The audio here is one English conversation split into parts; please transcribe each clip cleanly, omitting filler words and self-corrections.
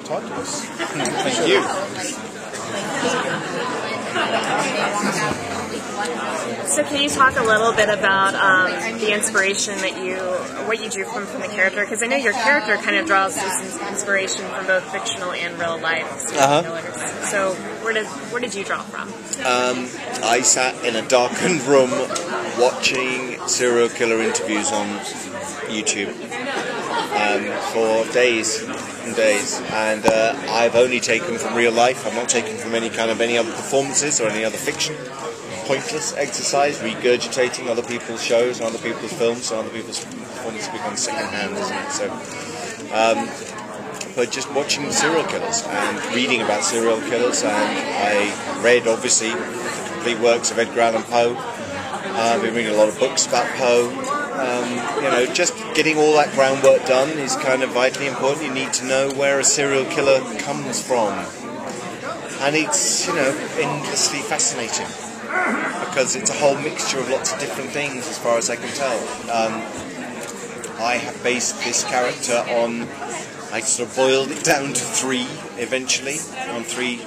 talk to us. Thank you. So can you talk a little bit about the inspiration that what you drew from the character? Because I know your character kind of draws this inspiration from both fictional and real life serial killers. So where did you draw from? I sat in a darkened room watching serial killer interviews on YouTube for days and days, and I've only taken from real life. I've not taken from any other performances or any other fiction. Pointless exercise, regurgitating other people's shows, other people's films, other people's performances becomes second-hand, isn't it? So, but just watching serial killers and reading about serial killers, and I read, obviously, the complete works of Edgar Allan Poe. I've been reading a lot of books about Poe. Just getting all that groundwork done is kind of vitally important. You need to know where a serial killer comes from. And it's, endlessly fascinating. Because it's a whole mixture of lots of different things, as far as I can tell. I have based this character on, I sort of boiled it down to 3 eventually, on 3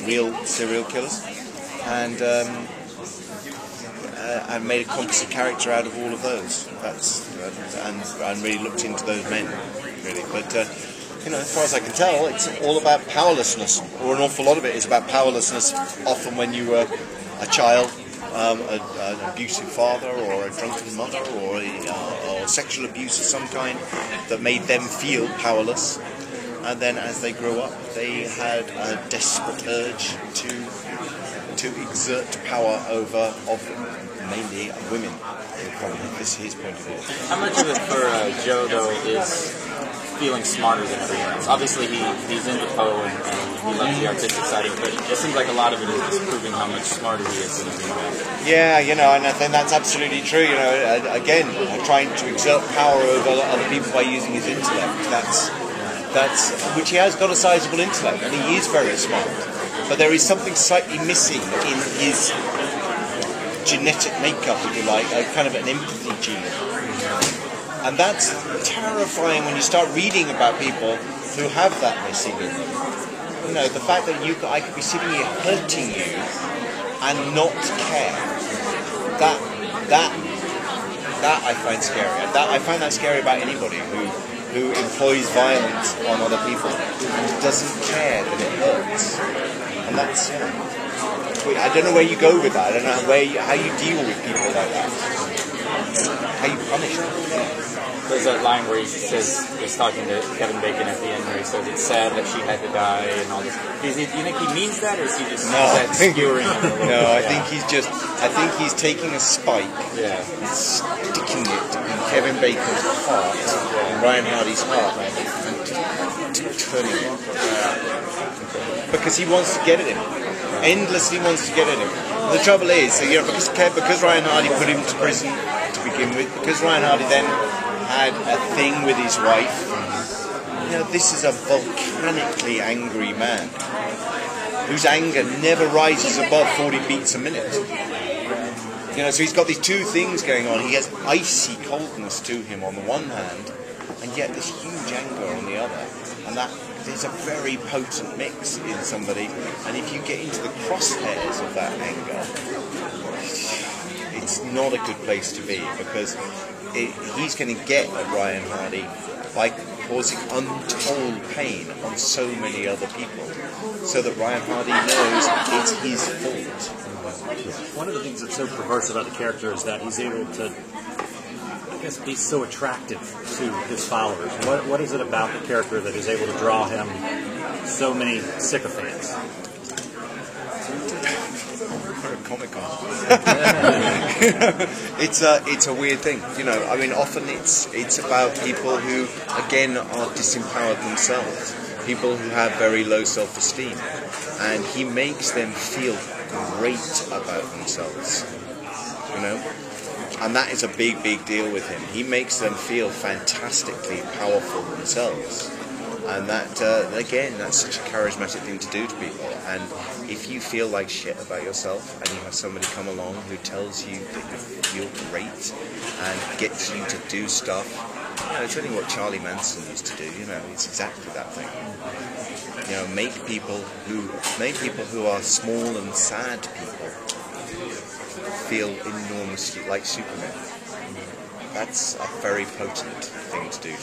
real serial killers, and I made a composite character out of all of those. And really looked into those men, really. But as far as I can tell, it's all about powerlessness, or an awful lot of it is about powerlessness. Often when you were a child, an abusive father or a drunken mother or sexual abuse of some kind that made them feel powerless, and then as they grew up they had a desperate urge to exert power over mainly women. This is his point of view. How much of it for Joe though is feeling smarter than everyone else? Obviously he's into Poe and he loves the artistic side of it, but it seems like a lot of it is just proving how much smarter he is than everyone else. Yeah, and I think that's absolutely true. Again, trying to exert power over other people by using his intellect. That's which he has got a sizable intellect, and he is very smart. But there is something slightly missing in his genetic makeup, if you like, a kind of an empathy gene. And that's terrifying when you start reading about people who have that missing in them. The fact that I could be sitting here hurting you and not care. That I find scary. I find that scary about anybody who employs violence on other people and doesn't care that it hurts. And that's, I don't know where you go with that. I don't know how you deal with people like that. How you punish them. There's that line where he's talking to Kevin Bacon at the end where he says it's sad that she had to die and all this. Do you think he means that, or is he just skewering him? No, I think he's taking a spike and sticking it in Kevin Bacon's heart and Ryan Hardy's heart and turning it. Because he wants to get at him. Endlessly wants to get at him. The trouble is, because Ryan Hardy put him to prison to begin with, because Ryan Hardy then had a thing with his wife, this is a volcanically angry man whose anger never rises above 40 beats a minute. So he's got these 2 things going on. He has icy coldness to him on the one hand, and yet this huge anger on the other. And that is a very potent mix in somebody. And if you get into the crosshairs of that anger, it's not a good place to be, because he's going to get at Ryan Hardy by causing untold pain on so many other people, so that Ryan Hardy knows it's his fault. One of the things that's so perverse about the character is that he's able to, be so attractive to his followers. What is it about the character that is able to draw him so many sycophants? Comic-Con. It's a weird thing, often it's about people who, again, are disempowered themselves, people who have very low self-esteem, and he makes them feel great about themselves, and that is a big deal with him. He makes them feel fantastically powerful themselves. And that, again, that's such a charismatic thing to do to people. And if you feel like shit about yourself and you have somebody come along who tells you that you feel great and gets you to do stuff it's only what Charlie Manson used to do. It's exactly that thing. Make people who are small and sad people feel enormously like Superman. That's a very potent thing to do.